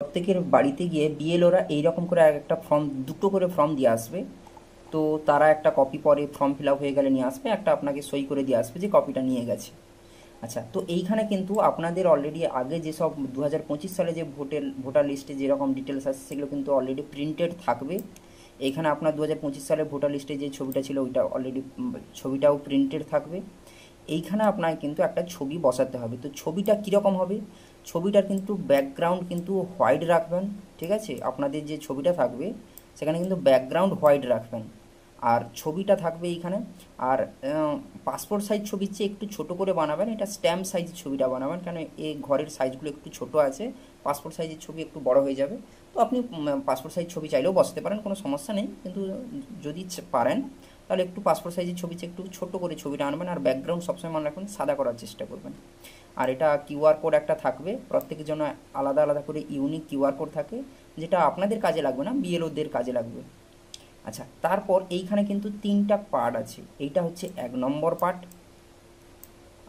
প্রত্যেকের বাড়িতে গিয়ে বিএলওরা এইরকম করে একটা ফর্ম, দুটো করে ফর্ম দিয়ে আসবে। তো তারা একটা কপি পরে ফর্ম ফিল আপ হয়ে গেলে নিয়ে আসবে, একটা আপনাকে সই করে দিয়ে আসবে যে কপিটা নিয়ে গেছে। আচ্ছা, তো এইখানে কিন্তু আপনাদের অলরেডি আগে যেসব 2025 সালে যে ভোটার লিস্টে যেরকম ডিটেলস আছে সেগুলো কিন্তু অলরেডি প্রিন্টেড থাকবে। এইখানে আপনার 2025 সালে ভোটার লিস্টে যে ছবিটা ছিল ওইটা অলরেডি ছবিটাও প্রিন্টেড থাকবে। এইখানে আপনাকে কিন্তু একটা ছবি বসাতে হবে। তো ছবিটা কীরকম হবে? ছবিটার কিন্তু ব্যাকগ্রাউন্ড কিন্তু হোয়াইট রাখবেন, ঠিক আছে? আপনাদের যে ছবিটা থাকবে সেখানে কিন্তু ব্যাকগ্রাউন্ড হোয়াইট রাখবেন, আর ছবিটা থাকবে এইখানে। আর পাসপোর্ট সাইজ ছবির চেয়ে একটু ছোটো করে বানাবেন, এটা স্ট্যাম্প সাইজের ছবিটা বানাবেন, কারণ এই ঘরের সাইজগুলো একটু ছোট আছে, পাসপোর্ট সাইজের ছবি একটু বড় হয়ে যাবে। তো আপনি পাসপোর্ট সাইজ ছবি চাইলেও বসাতে পারেন, কোনো সমস্যা নেই, কিন্তু যদি পারেন তাহলে একটু পাসপোর্ট সাইজের ছবি চেয়ে একটু ছোটো করে ছবিটা আনবেন, আর ব্যাকগ্রাউন্ড সবসময় মনে রাখবেন সাদা করার চেষ্টা করবেন। আর এটা কিউআর কোড একটা থাকবে, প্রত্যেকের জন্য আলাদা আলাদা করে ইউনিক কিউআর কোড থাকে, যেটা আপনাদের কাজে লাগবে না, বিএলওদের কাজে লাগবে। আচ্ছা, তারপর এইখানে কিন্তু তিনটা পার্ট আছে। এইটা হচ্ছে 1 নম্বর পার্ট,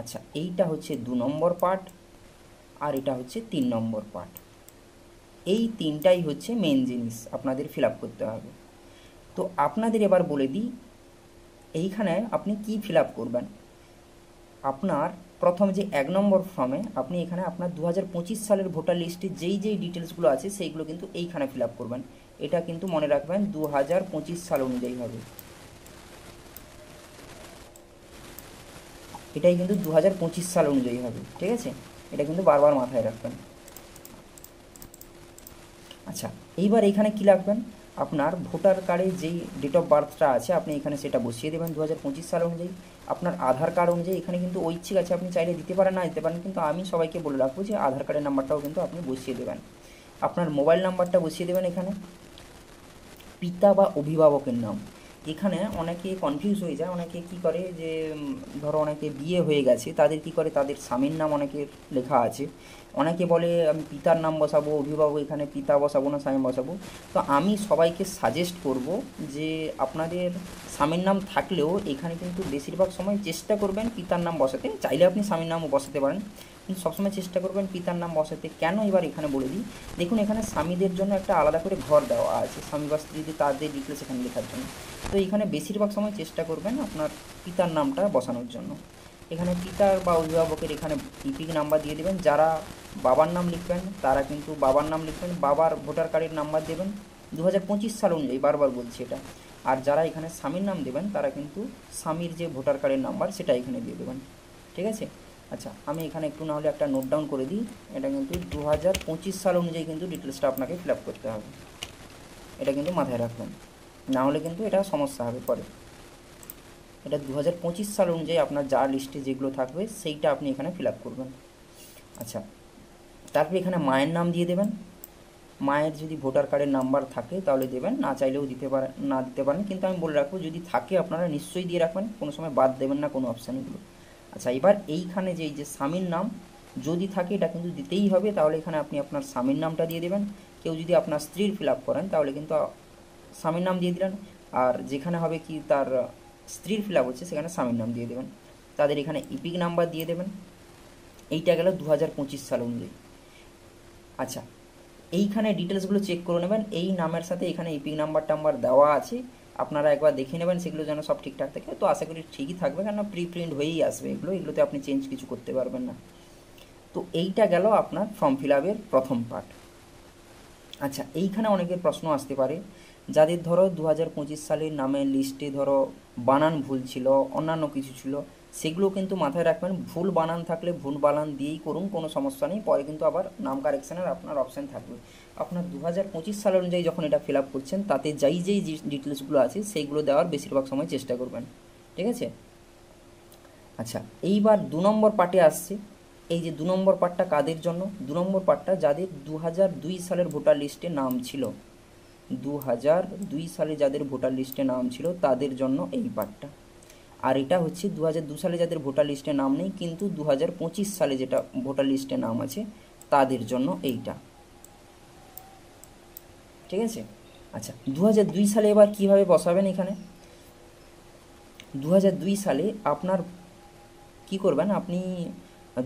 আচ্ছা এইটা হচ্ছে 2 নম্বর পার্ট, আর এটা হচ্ছে 3 নম্বর পার্ট। এই তিনটাই হচ্ছে মেন জিনিস আপনাদের ফিল আপ করতে হবে। তো আপনাদের এবার বলে দিই এইখানে আপনি কি ফিল আপ করবেন। আপনার প্রথম যে 1 নম্বর ফর্মে আপনি এখানে আপনার 2025 সালের ভোটার লিস্টে যেই যেই ডিটেলসগুলো আছে সেইগুলো কিন্তু এইখানে ফিল আপ করবেন। এটা কিন্তু মনে রাখবেন 2025 সাল অনুযায়ী হবে, এটাই কিন্তু 2025 সাল অনুযায়ী হবে, ঠিক আছে? এটা কিন্তু বারবার মাথায় রাখবেন। আচ্ছা, এইবার এখানে কি লাগবেন, আপনার ভোটার কার্ডে যেই ডেট অফ বার্থটা আছে আপনি এখানে সেটা বসিয়ে দেবেন 2025 সাল অনুযায়ী। আপনার আধার কার্ড অনুযায়ী এখানে কিন্তু ঐচ্ছিক আছে, আপনি চাইলে দিতে পারেন না দিতে পারেন, কিন্তু আমি সবাইকে বলে রাখবো যে আধার কার্ডের নাম্বারটাও কিন্তু আপনি বসিয়ে দেবেন। আপনার মোবাইল নাম্বারটা বসিয়ে দেবেন এখানে। পিতা বা অভিভাবকের নাম, এখানে অনেকে কনফিউজ হয়ে যায়, অনেকে কি করে যে ধরো অনেকে বিয়ে হয়ে গেছে তাদের কি করে তাদের স্বামীর নাম অনেকের লেখা আছে, অনেকে বলে আমি পিতার নাম বসাবো, অভিভাবক এখানে পিতা বসাবো না স্বামী বসাবো। তো আমি সবাইকে সাজেস্ট করব যে আপনাদের স্বামীর নাম থাকলেও এখানে কিন্তু বেশিরভাগ সময় চেষ্টা করবেন পিতার নাম বসাতে, চাইলে আপনি স্বামীর নামও বসাতে পারেন, কিন্তু সবসময় চেষ্টা করবেন পিতার নাম বসাতে। কেন এবার এখানে বলে দিই, দেখুন এখানে স্বামীদের জন্য একটা আলাদা করে ঘর দেওয়া আছে, স্বামী বা স্ত্রীদের তাদের ডিটেলস এখানে লেখার জন্য। তো এখানে বেশিরভাগ সময় চেষ্টা করবেন আপনার পিতার নামটা বসানোর জন্য। এখানে পিতার বা অভিভাবকের এখানে ইপিক নাম্বার দিয়ে দেবেন। যারা বাবার নাম লিখবেন তারা কিন্তু বাবার নাম লিখবেন, বাবার ভোটার কার্ডের নাম্বার দেবেন 2025 সাল অনুযায়ী, বারবার বলছি এটা। আর যারা এখানে স্বামীর নাম দেবেন তারা কিন্তু স্বামীর যে ভোটার কার্ডের নাম্বার সেটা এখানে দিয়ে দেবেন, ঠিক আছে? আচ্ছা, আমি এখানে একটু নাহলে একটা নোট ডাউন করে দিই। এটা কিন্তু 2025 সাল অনুযায়ী কিন্তু ডিটেলসটা আপনাকে ফিল আপ করতে হবে, এটা কিন্তু মাথায় রাখবেন, না হলে কিন্তু এটা সমস্যা হবে পরে। এটা 2025 সাল অনুযায়ী আপনার যা লিস্টে যেগুলো থাকবে সেইটা আপনি এখানে ফিল আপ করবেন। আচ্ছা, তারপরে এখানে মায়ের নাম দিয়ে দেবেন। মায়ের যদি ভোটার কার্ডের নাম্বার থাকে তাহলে দেবেন, না চাইলেও দিতে পারেন, না দিতে পারেন, কিন্তু আমি বলে রাখবো যদি থাকে আপনারা নিশ্চয়ই দিয়ে রাখবেন, কোনো সময় বাদ দেবেন না কোনো অপশানগুলো। আচ্ছা, এবার এইখানে যে এই যে স্বামীর নাম যদি থাকে এটা কিন্তু দিতেই হবে, তাহলে এখানে আপনি আপনার স্বামীর নামটা দিয়ে দেবেন। কেউ যদি আপনার স্ত্রীর ফিল আপ করেন তাহলে কিন্তু স্বামীর নাম দিয়ে দিলেন, আর যেখানে হবে কি তার স্ত্রীর ফিল আপ হচ্ছে সেখানে স্বামীর নাম দিয়ে দেবেন। তাদের এখানে ইপিক নাম্বার দিয়ে দেবেন। এইটা গেল 2025 সাল অনুযায়ী। আচ্ছা, এইখানে ডিটেলসগুলো চেক করে নেবেন, এই নামের সাথে এখানে ইপিক নাম্বার টাম্বার দেওয়া আছে, আপনারা একবার দেখে নেবেন সেগুলো যেন সব ঠিকঠাক থাকে। তো আশা করি ঠিকই থাকবে, কেন প্রিন্ট হয়েই আসবে এগুলোতে আপনি চেঞ্জ কিছু করতে পারবেন না। তো এইটা গেল আপনার ফর্ম ফিল আপের প্রথম পার্ট। আচ্ছা, এইখানে অনেকের প্রশ্ন আসতে পারে যাদের ধরো 2025 সালের নামের লিস্টে ধরো বানান ভুল ছিল, অন্যান্য কিছু ছিল, সেগুলো কিন্তু মাথায় রাখবেন, ভুল বানান থাকলে ভুল বানান দিয়েই করুন, কোনো সমস্যা নেই, পরে কিন্তু আবার নাম কারেকশানের আপনার অপশান থাকবে। আপনার 2025 সাল অনুযায়ী যখন এটা ফিল আপ করছেন তাতে যেই ডিটেলসগুলো আছে সেইগুলো দেওয়ার বেশিরভাগ সময় চেষ্টা করবেন, ঠিক আছে? আচ্ছা, এইবার 2 নম্বর পার্টে আসছে। এই যে 2 নম্বর পার্টটা কাদের জন্য, 2 নম্বর পার্টটা যাদের 2002 সালের ভোটার লিস্টে নাম ছিল, 2002 সালে যাদের ভোটার লিস্টে নাম ছিল তাদের জন্য এই পার্টটা। আর এটা হচ্ছে 2002 সালে যাদের ভোটার লিস্টে নাম নেই কিন্তু 2025 সালে যেটা ভোটার লিস্টে নাম আছে তাদের জন্য এইটা, ঠিক আছে? আচ্ছা, 2002 সালে এবার কিভাবে বসাবেন, এখানে 2002 সালে আপনার কি করবেন, আপনি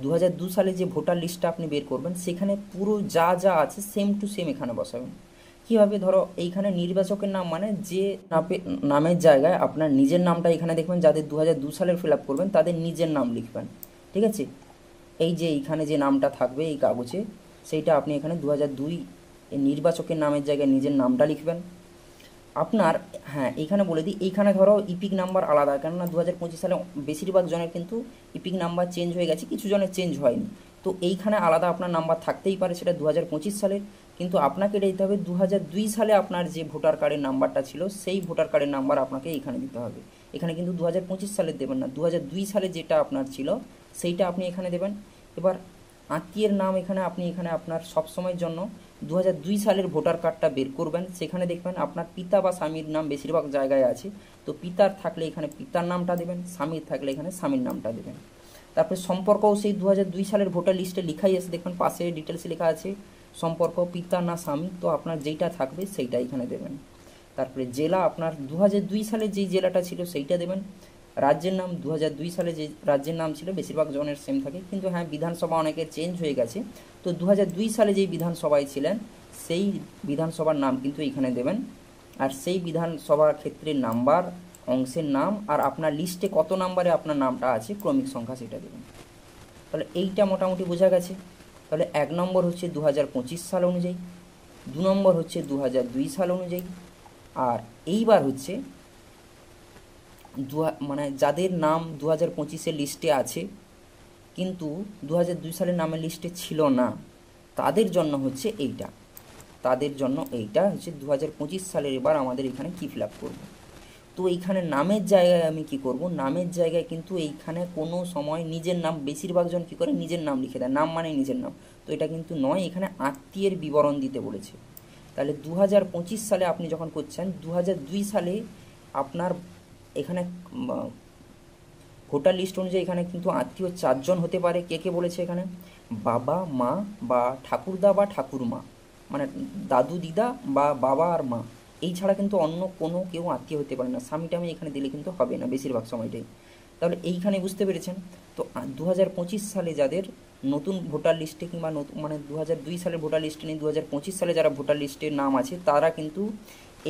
2002 সালে যে ভোটার লিস্টটা আপনি বের করবেন সেখানে পুরো যা যা আছে সেম টু সেম এখানে বসাবেন। কীভাবে, ধরো এইখানে নির্বাচকের নাম মানে যে নামের জায়গায় আপনার নিজের নামটা এখানে দেখবেন, যাদের 2002 সালের ফিল আপ করবেন তাদের নিজের নাম লিখবেন। ঠিক আছে, এই যে এইখানে যে নামটা থাকবে এই কাগজে, সেইটা আপনি এখানে 2002 এই নির্বাচকের নামের জায়গায় নিজের নামটা লিখবেন। আপনার, হ্যাঁ এইখানে বলে দিই, এইখানে ধরো ইপিক নাম্বার আলাদা, কেননা 2025 সালে বেশিরভাগ জনের কিন্তু ইপিক নাম্বার চেঞ্জ হয়ে গেছে, কিছু জনের চেঞ্জ হয়নি। তো এইখানে আলাদা আপনার নাম্বার থাকতেই পারে, সেটা 2025 সালের, কিন্তু আপনাকে এটা দিতে হবে 2002 সালে আপনার যে ভোটার কার্ডের নাম্বারটা ছিল সেই ভোটার কার্ডের নাম্বার আপনাকে এইখানে দিতে হবে। এখানে কিন্তু 2025 সালের দেবেন না, 2002 সালে যেটা আপনার ছিল সেইটা আপনি এখানে দেবেন। এবার আত্মীয়ের নাম এখানে আপনি এখানে আপনার সবসময়ের জন্য 2002 সালের ভোটার কার্ডটা বের করবেন, সেখানে দেখবেন আপনার পিতা বা স্বামীর নাম বেশিরভাগ জায়গায় আছে, তো পিতার থাকলে এখানে পিতার নামটা দেবেন, স্বামীর থাকলে এখানে স্বামীর নামটা দেবেন। তারপরে সম্পর্কও সেই 2002 সালের ভোটার লিস্টে লেখাই আছে, দেখবেন পাশে ডিটেলসে লেখা আছে সম্পর্ক পিতা না স্বামী, তো আপনার যেইটা থাকবে সেইটা এখানে দেবেন। তারপরে জেলা আপনার 2002 সালে যেই জেলাটা ছিল সেইটা দেবেন। রাজ্যের নাম 2002 সালে যে রাজ্যের নাম ছিল বেশিরভাগ জনের সেম থাকে, কিন্তু হ্যাঁ বিধানসভা অনেকের চেঞ্জ হয়ে গেছে, তো 2002 সালে যেই বিধানসভায় ছিলেন সেই বিধানসভার নাম কিন্তু এইখানে দেবেন। আর সেই বিধানসভার ক্ষেত্রের নাম্বার, অংশের নাম, আর আপনার লিস্টে কত নাম্বারে আপনার নামটা আছে ক্রমিক সংখ্যা সেটা দেবেন। তাহলে এইটা মোটামুটি বোঝা গেছে। তাহলে 1 নম্বর হচ্ছে 2025 সাল অনুযায়ী, 2 নম্বর হচ্ছে 2002 সাল অনুযায়ী, আর এইবার হচ্ছে মানে যাদের নাম 2025-এর লিস্টে আছে কিন্তু 2002 সালের নামের লিস্টে ছিল না, তাদের জন্য হচ্ছে এইটা, তাদের জন্য এইটা হচ্ছে 2025 সালের। এবার আমাদের এখানে কি ফিল আপ করবো, তো এইখানে নামের জায়গায় আমি কি করব, নামের জায়গায় কিন্তু এইখানে কোনো সময় নিজের নাম, বেশিরভাগ জন কী করে নিজের নাম লিখে দেয়, নাম মানে নিজের নাম, তো এটা কিন্তু নয়, এখানে আত্মীয়ের বিবরণ দিতে বলেছে। তাহলে 2025 সালে আপনি যখন করছেন 2002 সালে আপনার এখানে ভোটার লিস্ট অনুযায়ী এখানে কিন্তু আত্মীয় 4 জন হতে পারে। কে কে বলেছে এখানে, বাবা মা বা ঠাকুরদা বা ঠাকুরমা, মানে দাদু দিদা বা বাবা আর মা, এই ছাড়া কিন্তু অন্য কোনো কেউ আত্মীয় হতে পারে না। স্বামীটা আমি এখানে দিলে কিন্তু হবে না বেশিরভাগ সময়টাই। তাহলে এইখানে বুঝতে পেরেছেন। তো 2025 সালে যাদের নতুন ভোটার লিস্টে কিংবা নতুন মানে 2002 সালের ভোটার লিস্টে নেই, 2025 সালে যারা ভোটার লিস্টের নাম আছে তারা কিন্তু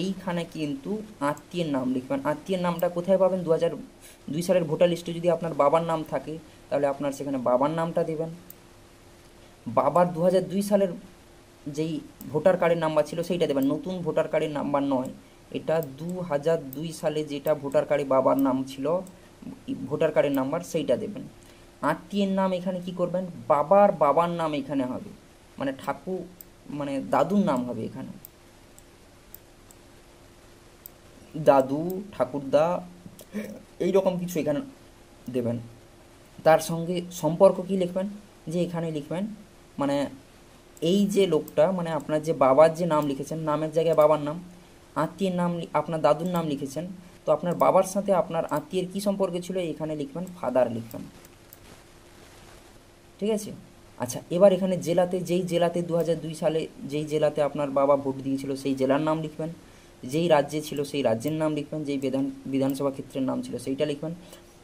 এইখানে কিন্তু আত্মীয়ের নাম লিখবেন। আত্মীয়ের নামটা কোথায় পাবেন, 2002 সালের ভোটার লিস্টে যদি আপনার বাবার নাম থাকে তাহলে আপনার সেখানে বাবার নামটা দেবেন। বাবার 2002 সালের যেই ভোটার কার্ডের নাম্বার ছিল সেইটা দেবেন, নতুন ভোটার কার্ডের নাম্বার নয়, এটা 2002 সালে যেটা ভোটার কার্ডে বাবার নাম ছিল ভোটার কার্ডের নাম্বার সেইটা দেবেন। আত্মীয়ের নাম এখানে কি করবেন, বাবার নাম এখানে হবে, মানে মানে দাদুর নাম হবে এখানে, দাদু ঠাকুরদা এইরকম কিছু এখানে দেবেন। তার সঙ্গে সম্পর্ক কি লিখবেন, যে এখানে লিখবেন মানে এই যে লোকটা মানে আপনার যে বাবার যে নাম লিখেছেন, নামের জায়গায় বাবার নাম, আত্মীয়ের নাম আপনার দাদুর নাম লিখেছেন, তো আপনার বাবার সাথে আপনার আত্মীয়ের কী সম্পর্ক ছিল এখানে লিখবেন, ফাদার লিখবেন। ঠিক আছে, আচ্ছা এবার এখানে জেলাতে, যেই জেলাতে 2002 সালে যেই জেলাতে আপনার বাবা ভোট দিয়েছিল সেই জেলার নাম লিখবেন, যেই রাজ্যে ছিল সেই রাজ্যের নাম লিখবেন, যেই বিধানসভা ক্ষেত্রের নাম ছিল সেইটা লিখবেন।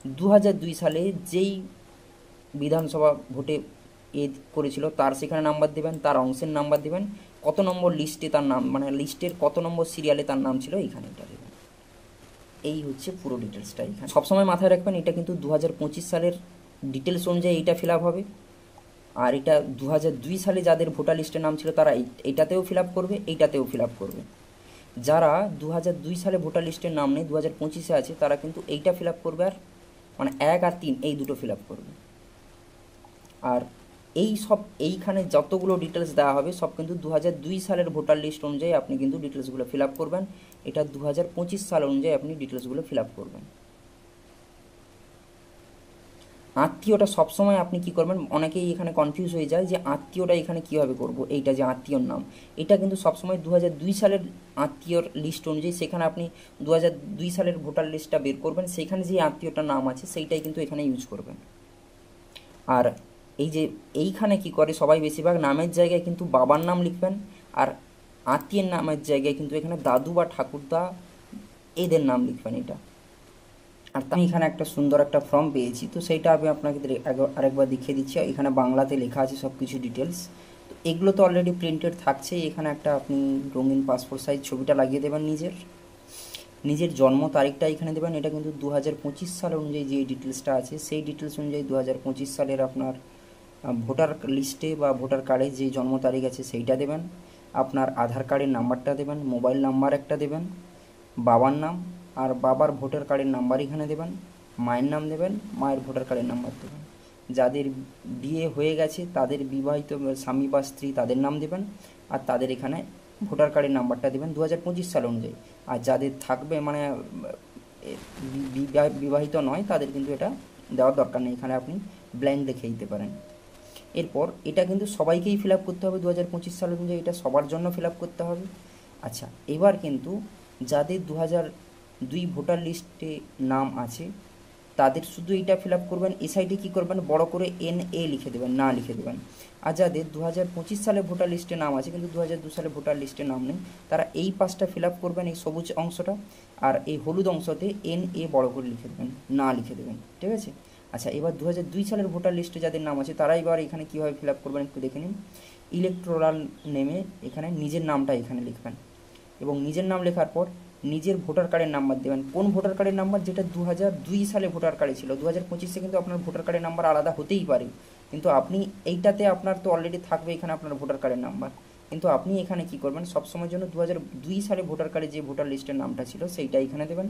2002 সালে যেই বিধানসভা ভোটে করেছিল তার সেখানে নাম্বার দেবেন, তার অংশের নাম্বার দেবেন, কত নম্বর লিস্টে তার নাম মানে লিস্টের কত নম্বর সিরিয়ালে তার নাম ছিল এইখানে এটা দেবেন। এই হচ্ছে পুরো ডিটেলসটা। এখানে সবসময় মাথায় রাখবেন এটা কিন্তু 2025 সালের ডিটেলস অনুযায়ী এইটা ফিল আপ হবে, আর এটা 2002 সালে যাদের ভোটার লিস্টের নাম ছিল তারা এইটাতেও ফিল আপ করবে, এইটাতেও ফিল আপ করবে। যারা 2002 সালে ভোটার লিস্টের নাম নেই 2025-এ আছে তারা কিন্তু এইটা ফিল আপ করবে, আর মানে 1 আর 3 এই দুটো ফিল আপ করবে। আর এই সব এইখানে যতগুলো ডিটেলস দেওয়া হবে সব কিন্তু 2002 সালের ভোটার লিস্ট অনুযায়ী আপনি কিন্তু ডিটেলসগুলো ফিল আপ করবেন, এটা 2025 সাল অনুযায়ী আপনি ডিটেলসগুলো ফিল আপ করবেন। আত্মীয়টা সবসময় আপনি কি করবেন, অনেকেই এখানে কনফিউজ হয়ে যায় যে আত্মীয়টা এখানে কীভাবে করব, এইটা যে আত্মীয়র নাম এটা কিন্তু সবসময় 2002 সালের আত্মীয়র লিস্ট অনুযায়ী, সেখানে আপনি 2002 সালের ভোটার লিস্টটা বের করবেন, সেখানে যে আত্মীয়টার নাম আছে সেইটাই কিন্তু এখানে ইউজ করবেন। আর এই যে এইখানে কি করে সবাই বেশিরভাগ নামের জায়গায় কিন্তু বাবার নাম লিখবেন, আর আত্মীয়ের নামের জায়গায় কিন্তু এখানে দাদু বা ঠাকুরদা এদের নাম লিখবেন এটা। আর আমি এখানে একটা সুন্দর একটা ফর্ম পেয়েছি, তো সেইটা আমি আপনাকে আরেকবার দেখিয়ে দিচ্ছি। এখানে বাংলাতে লেখা আছে সব কিছু ডিটেলস। তো এগুলো তো অলরেডি প্রিন্টেড থাকছেই। এখানে একটা আপনি রঙিন পাসপোর্ট সাইজ ছবিটা লাগিয়ে দেবেন, নিজের জন্ম তারিখটা এখানে দেবেন। এটা কিন্তু 2025 সাল অনুযায়ী যে ডিটেলসটা আছে সেই ডিটেলস অনুযায়ী 2025 সালের আপনার ভোটার লিস্টে বা ভোটার কার্ডে যে জন্ম তারিখ আছে সেইটা দেবেন। আপনার আধার কার্ডের নাম্বারটা দেবেন, মোবাইল নাম্বার একটা দেবেন, বাবার নাম আর বাবার ভোটার কার্ডের নাম্বার এখানে দেবেন, মায়ের নাম দেবেন, মায়ের ভোটার কার্ডের নাম্বার দেবেন। যাদের বিয়ে হয়ে গেছে তাদের বিবাহিত স্বামী বা স্ত্রী তাদের নাম দেবেন, আর তাদের এখানে ভোটার কার্ডের নাম্বারটা দেবেন 2025 সাল অনুযায়ী। আর যাদের থাকবে মানে বিবাহিত নয় তাদের কিন্তু এটা দেওয়ার দরকার নেই, এখানে আপনি ব্ল্যাঙ্ক দেখে দিতে পারেন। এরপর এটা কিন্তু সবাইকেই ফিল আপ করতে হবে 2025 সাল অনুযায়ী, এটা সবার জন্য ফিল আপ করতে হবে। আচ্ছা, এবার কিন্তু যাদের 2002 ভোটার লিস্টে নাম আছে তাদের শুধু এইটা ফিল আপ করবেন। এই সাইডে কী করবেন, বড় করে NA লিখে দেবেন, না লিখে দেবেন। আর যাদের 2025 সালে ভোটার লিস্টে নাম আছে কিন্তু 2002 সালে ভোটার লিস্টে নাম নেই, তারা এই পাশটা ফিল আপ করবেন, এই সবুজ অংশটা, আর এই হলুদ অংশতে NA বড় করে লিখে দেবেন, না লিখে দেবেন। ঠিক আছে? আচ্ছা, এবার 2002 সালের ভোটার লিস্টে যাদের নাম আছে তারা এবার এখানে কীভাবে ফিল আপ করবেন একটু দেখে নিন। ইলেকটোরাল নেমে এখানে নিজের নামটা এখানে লিখবেন, এবং নিজের নাম লেখার পর নিজের ভোটার কার্ডের নাম্বার দেবেন। কোন ভোটার কার্ডের নাম্বার? যেটা 2002 সালে ভোটার কার্ডে ছিল। 2025-এ কিন্তু আপনার ভোটার কার্ডের নাম্বার আলাদা হতেই পারে, কিন্তু আপনি এইটাতে আপনার তো অলরেডি থাকবে এখানে আপনার ভোটার কার্ডের নাম্বার। কিন্তু আপনি এখানে কি করবেন, সবসময়ের জন্য 2002 সালে ভোটার কার্ডে যে ভোটার লিস্টের নামটা ছিল সেইটা এখানে দেবেন।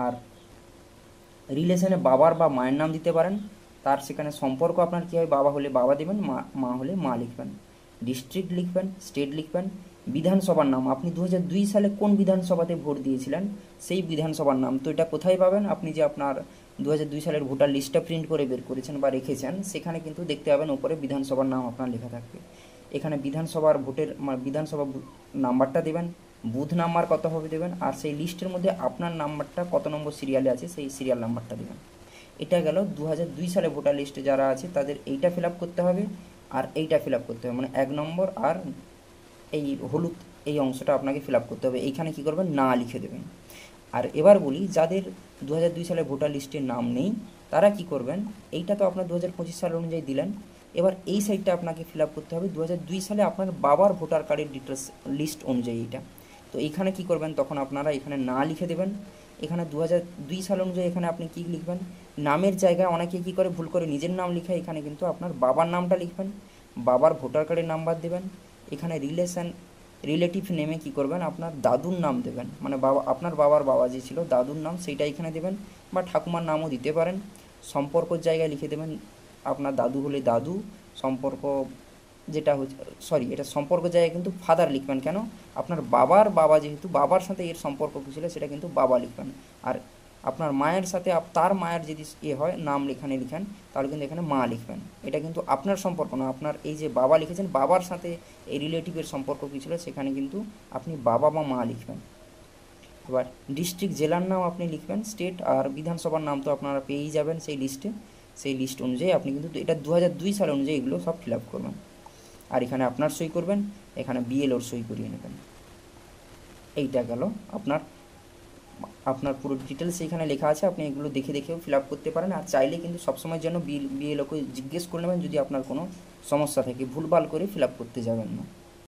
আর রিলেশনে বাবার বা মায়ের নাম দিতে পারেন, তার সেখানে সম্পর্ক আপনার কী হয়, বাবা হলে বাবা দেবেন, মা হলে মা লিখবেন। ডিস্ট্রিক্ট লিখবেন, স্টেট লিখবেন, বিধানসভার নাম, আপনি 2002 সালে কোন বিধানসভাতে ভোট দিয়েছিলেন সেই বিধানসভার নাম। তো এটা কোথায় পাবেন, আপনি যে আপনার 2002 সালের ভোটার লিস্টটা প্রিন্ট করে বের করেছেন বা রেখেছেন সেখানে কিন্তু দেখতে পাবেন ওপরে বিধানসভার নাম আপনার লেখা থাকবে। এখানে বিধানসভার ভোটের বিধানসভা নাম্বারটা দেবেন, বুথ নাম্বার কত হবে দেবেন, আর সেই লিস্টের মধ্যে আপনার নাম্বারটা কত নম্বর সিরিয়ালে আছে সেই সিরিয়াল নাম্বারটা দেবেন। এটা গেল 2002 সালে ভোটার লিস্টে যারা আছে তাদের এইটা ফিল আপ করতে হবে, আর এইটা ফিল আপ করতে হবে, মানে 1 নম্বর আর এই হলুদ এই অংশটা আপনাকে ফিল আপ করতে হবে। এইখানে কী করবেন, না লিখে দেবেন। আর এবার বলি যাদের 2002 সালে ভোটার লিস্টে নাম নেই তারা কি করবেন, এইটা তো আপনার 2025 সাল অনুযায়ী দিলেন, এবার এই সাইডটা আপনাকে ফিল আপ করতে হবে 2002 সালে আপনার বাবার ভোটার কার্ডের ডিটেলস লিস্ট অনুযায়ী এইটা। তো এইখানে কি করবেন, তখন আপনারা এখানে না লিখে দেবেন। এখানে 2002 সাল অনুযায়ী এখানে আপনি কি লিখবেন, নামের জায়গায় অনেকে কি করে ভুল করে নিজের নাম লিখে, এখানে কিন্তু আপনার বাবার নামটা লিখবেন, বাবার ভোটার কার্ডের নাম্বার দেবেন। এখানে রিলেটিভ নেমে কি করবেন, আপনার দাদুর নাম দেবেন, মানে আপনার বাবার বাবা যে ছিল দাদুর নাম সেইটা এখানে দেবেন, বা ঠাকুমার নামও দিতে পারেন। সম্পর্কর জায়গায় লিখে দেবেন আপনার দাদু হলে দাদু, সম্পর্ক যেটা হচ্ছে এটা সম্পর্ক জায়গায় কিন্তু ফাদার লিখবেন। কেন, আপনার বাবার বাবা যেহেতু বাবার সাথে এর সম্পর্ক কী ছিল সেটা কিন্তু বাবা লিখবেন। আর আপনার মায়ের সাথে তার মায়ের যদি হয় নাম এখানে লিখেন তাহলে কিন্তু এখানে মা লিখবেন। এটা কিন্তু আপনার সম্পর্ক না, আপনার এই যে বাবা লিখেছেন বাবার সাথে এই রিলেটিভের সম্পর্ক কী ছিল সেখানে কিন্তু আপনি বাবা বা মা লিখবেন। এবার ডিস্ট্রিক্ট জেলার নাম আপনি লিখবেন, স্টেট আর বিধানসভার নাম তো আপনারা পেয়েই যাবেন সেই লিস্টে, সেই লিস্ট অনুযায়ী আপনি কিন্তু এটা 2002 সাল অনুযায়ী এগুলো সব ফিল আপ করবেন। আর এখানে আপনার সই করবেন, এখানে BLOর সই করিয়ে নেবেন। এইটা গেল আপনার পুরো ডিটেলস এখানে লেখা আছে, আপনি এগুলো দেখে দেখেও ফিল আপ করতে পারেন। আর চাইলে কিন্তু সবসময়ের জন্য BLOকে জিজ্ঞেস করে নেবেন যদি আপনার কোনো সমস্যা থাকে, ভুলভাল করে ফিল আপ করতে যাবেন না।